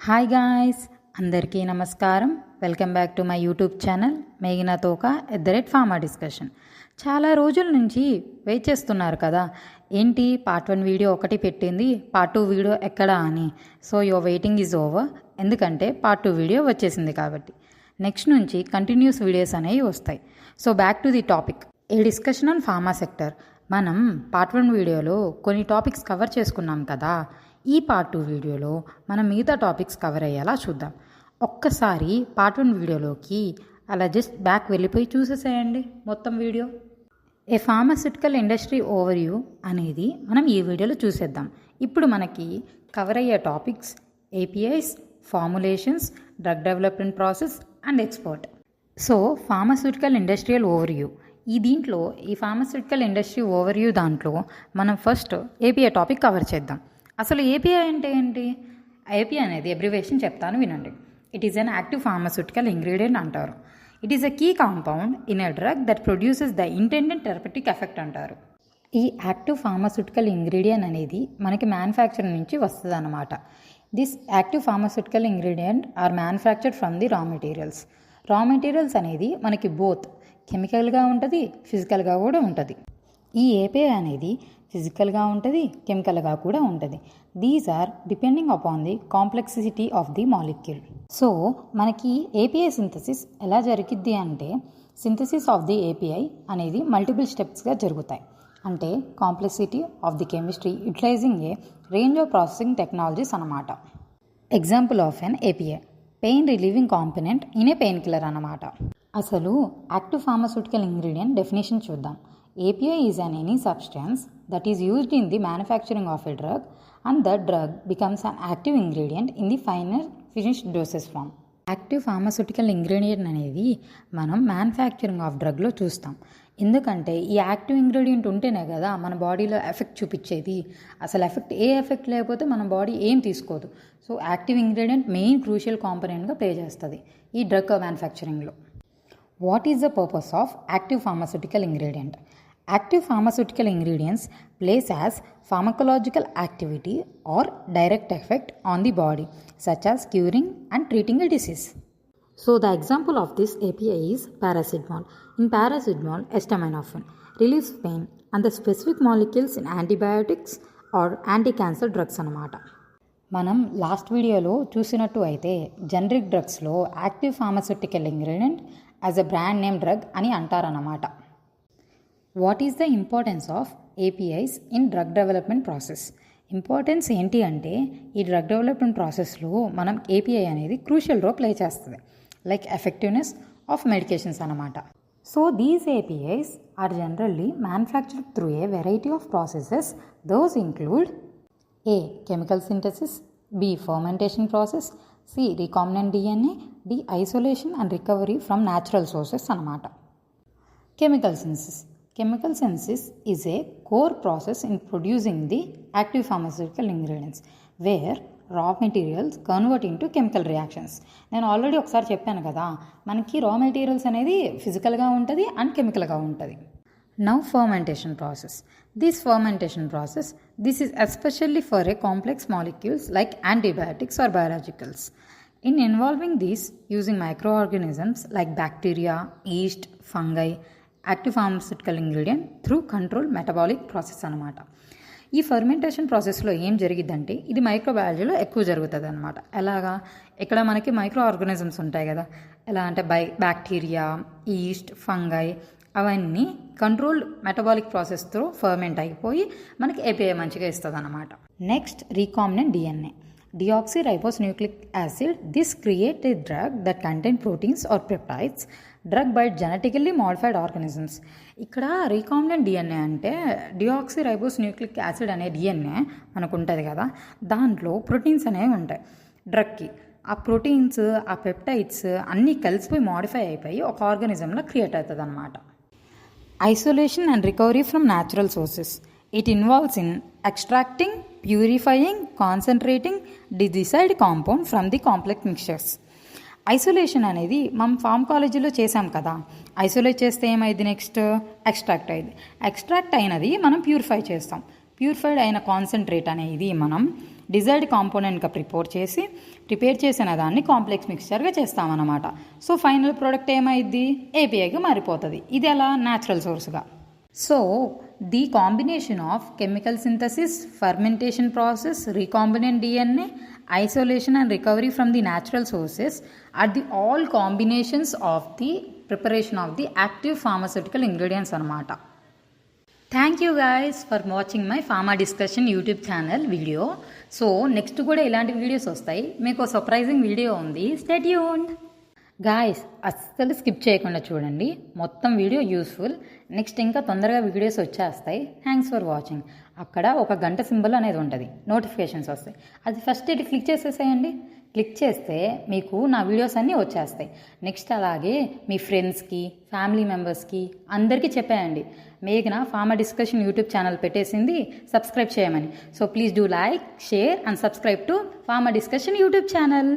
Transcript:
Hi guys, అందరికీ నమస్కారం. Welcome back to my YouTube channel మేఘనా తోక @ఫార్మా డిస్కషన్. చాలా రోజుల నుంచి వెయిట్ చేస్తున్నారు కదా, ఏంటి పార్ట్ 1 వీడియో ఒకటి పెట్టింది, పార్ట్ 2 వీడియో ఎక్కడా అని. So your waiting is over. ఎందుకంటే పార్ట్ 2 వీడియో వచ్చేసింది కాబట్టి నెక్స్ట్ నుంచి కంటిన్యూస్ వీడియోస్ అనేవి వస్తాయి. So back to the topic, A discussion on pharma sector. మనం పార్ట్ 1 వీడియోలో కొన్ని టాపిక్స్ కవర్ చేసుకున్నాం కదా, ఈ పార్ట్ 2 వీడియోలో మనం మిగతా టాపిక్స్ కవర్ అయ్యేలా చూద్దాం. ఒక్కసారి పార్ట్ 1 వీడియోలోకి అలా జస్ట్ బ్యాక్ వెళ్ళిపోయి చూసేసేయండి మొత్తం వీడియో. ఏ ఫార్మాస్యూటికల్ ఇండస్ట్రీ ఓవర్వ్యూ అనేది మనం ఈ వీడియోలో చూసేద్దాం. ఇప్పుడు మనకి కవర్ అయ్యే topics APIs, formulations, drug development process and export. So pharmaceutical industrial overview, ఈ ఫార్మాస్యూటికల్ ఇండస్ట్రీ ఓవర్వ్యూ దాంట్లో మనం ఫస్ట్ ఏపీఐ టాపిక్ కవర్ చేద్దాం. అసలు ఏపీఐ అంటే ఏంటి? ఏపీఐ అనేది అబ్రివేషన్ చెప్తాను వినండి. It is an active pharmaceutical ingredient అంటారు. It is a key compound in a drug that produces the intended therapeutic effect అంటారు. ఈ యాక్టివ్ ఫార్మాస్యూటికల్ ఇంగ్రీడియంట్ అనేది మనకి మ్యానుఫ్యాక్చరింగ్ నుంచి వస్తుంది అన్నమాట. This active pharmaceutical ingredient are manufactured from the raw materials. Raw materials అనేది మనకి బోత్ కెమికల్గా ఉంటుంది, ఫిజికల్గా కూడా ఉంటుంది. ఈ ఏపీఐ అనేది ఫిజికల్గా ఉంటుంది, కెమికల్గా కూడా ఉంటుంది. These are depending upon the complexity of the molecule. So మనకి ఏపీఐ సింథసిస్ ఎలా జరిగిద్ది అంటే, సింథసిస్ ఆఫ్ ది ఏపీఐ అనేది మల్టిపుల్ స్టెప్స్గా జరుగుతాయి. అంటే complexity of the chemistry utilising a range of processing technologies అన్నమాట. Example of an API, pain relieving component in a pain killer అన్నమాట. అసలు యాక్టివ్ ఫార్మాస్యూటికల్ ఇంగ్రీడియంట్ డెఫినేషన్ చూద్దాం. API is any substance that is used in the manufacturing of a drug, and that drug becomes an active ingredient in the final finished dosage form. Active pharmaceutical ingredient అనేది మనం manufacturing of డ్రగ్లో చూస్తాం. ఎందుకంటే ఈ active ingredient ఉంటేనే కదా మన బాడీలో effect చూపించేది. అసలు ఎఫెక్ట్ లేకపోతే మన బాడీ ఏం తీసుకోదు. So active ingredient main crucial కాంపోనెంట్గా ప్లే చేస్తుంది ఈ డ్రగ్ మ్యానుఫ్యాక్చరింగ్లో. What is the purpose of active pharmaceutical ingredient? Active pharmaceutical ingredients plays as pharmacological activity or direct effect on the body, such as curing and treating a disease. So the example of this API is paracetamol. In paracetamol, acetaminophen relieves pain, and the specific molecules in antibiotics or anti-cancer drugs అన్నమాట. మనం last వీడియోలో చూసినట్టు అయితే generic డ్రగ్స్లో active pharmaceutical ingredient as a brand name drug అని అంటారన్నమాట. What is the importance of APIs in drug development process? Importance ఏంటి అంటే, ఈ డ్రగ్ డెవలప్మెంట్ ప్రాసెస్లో మనం ఏపీఐ అనేది క్రూషియల్ రోల్ ప్లే చేస్తుంది, లైక్ ఎఫెక్టివ్నెస్ ఆఫ్ మెడికేషన్స్ అన్నమాట. So these APIs are generally manufactured through a variety of processes. Those include a chemical synthesis, B fermentation process, C recombinant DNA, D isolation and recovery from natural sources అన్నమాట. Chemical synthesis. Chemical synthesis is a core process in producing the active pharmaceutical ingredients, where raw materials convert into chemical reactions. నేను already ఒకసారి చెప్పాను కదా, మనకి రా materials అనేది ఫిజికల్గా ఉంటుంది అండ్ కెమికల్గా ఉంటుంది. Now fermentation process. This is especially for a complex molecules like antibiotics or biologicals. In involving these using microorganisms like bacteria, yeast, fungi, active pharmaceutical ingredient through control metabolic process అనమాట. ఈ fermentation ప్రాసెస్లో ఏం జరిగిద్దంటే, ఇది మైక్రోబయాలజీలో ఎక్కువ జరుగుతుంది అనమాట. ఎలాగా, ఇక్కడ మనకి మైక్రో ఆర్గానిజమ్స్ ఉంటాయి కదా, ఎలా అంటే బ్యాక్టీరియా, ఈస్ట్, ఫంగై, అవన్నీ కంట్రోల్డ్ మెటబాలిక్ ప్రాసెస్తో ఫర్మెంట్ అయిపోయి మనకి ఏపీఐ మంచిగా ఇస్తుంది అనమాట. Next recombinant DNA, deoxyribonucleic acid. This creates a drug that contains proteins or peptides drug by genetically modified organisms. ఇక్కడ రీకాంబినెంట్ డిఎన్ఏ అంటే డిఆక్సిరైబోన్యూక్లిక్ యాసిడ్ అనే డిఎన్ఏ మనకు ఉంటుంది కదా, దాంట్లో ప్రోటీన్స్ అనేవి ఉంటాయి డ్రగ్కి. ఆ ప్రోటీన్స్, ఆ పెప్టైడ్స్ అన్నీ కలిసిపోయి మాడిఫై అయిపోయి ఒక ఆర్గానిజంలో క్రియేట్ అవుతుంది అనమాట. Isolation and recovery from natural sources. It involves in extracting, purifying, concentrating the desired compound from the complex mixtures. Isolation అనేది మనం ఫార్మకాలజీలో చేసాం కదా, ఐసోలేట్ చేస్తే ఏమైంది, నెక్స్ట్ ఎక్స్ట్రాక్ట్ అయింది. ఎక్స్ట్రాక్ట్ అయినది మనం ప్యూరిఫై చేస్తాం. ప్యూరిఫైడ్ అయిన కాన్సన్ట్రేట్ అనేది మనం డిజైర్డ్ కాంపోనెంట్గా ప్రిపేర్ చేసిన దాన్ని కాంప్లెక్స్ మిక్స్చర్గా చేస్తామన్నమాట. సో ఫైనల్ ప్రోడక్ట్ ఏమైద్ది? ఏపీఐగా మారిపోతుంది. ఇది ఎలా? న్యాచురల్ సోర్స్గా. So the combination of chemical synthesis, fermentation process, recombinant DNA, isolation and recovery from the natural sources are the all combinations of the preparation of the active pharmaceutical ingredients అన్నమాట. Thank you guys for watching my pharma discussion YouTube channel video. So next కూడా ఇలాంటి videos వస్తాయి. మీకు surprising video ఉంది, stay tuned. Guys అస్సలు skip చేయకుండా చూడండి, మొత్తం వీడియో యూస్ఫుల్. నెక్స్ట్ ఇంకా తొందరగా వీడియోస్ వచ్చేస్తాయి. Thanks for watching. అక్కడ ఒక గంట సింబల్ అనేది ఉంటుంది, నోటిఫికేషన్స్ వస్తాయి. అది ఫస్ట్ ఇటు క్లిక్ చేసేసేయండి. క్లిక్ చేస్తే మీకు నా వీడియోస్ అన్నీ వచ్చేస్తాయి. నెక్స్ట్ అలాగే మీ ఫ్రెండ్స్కి, ఫ్యామిలీ మెంబర్స్కి అందరికీ చెప్పేయండి, మేఘన ఫార్మా డిస్కషన్ యూట్యూబ్ ఛానల్ పెట్టేసింది, సబ్స్క్రైబ్ చేయమని. So please do like, share and subscribe to pharma discussion YouTube channel.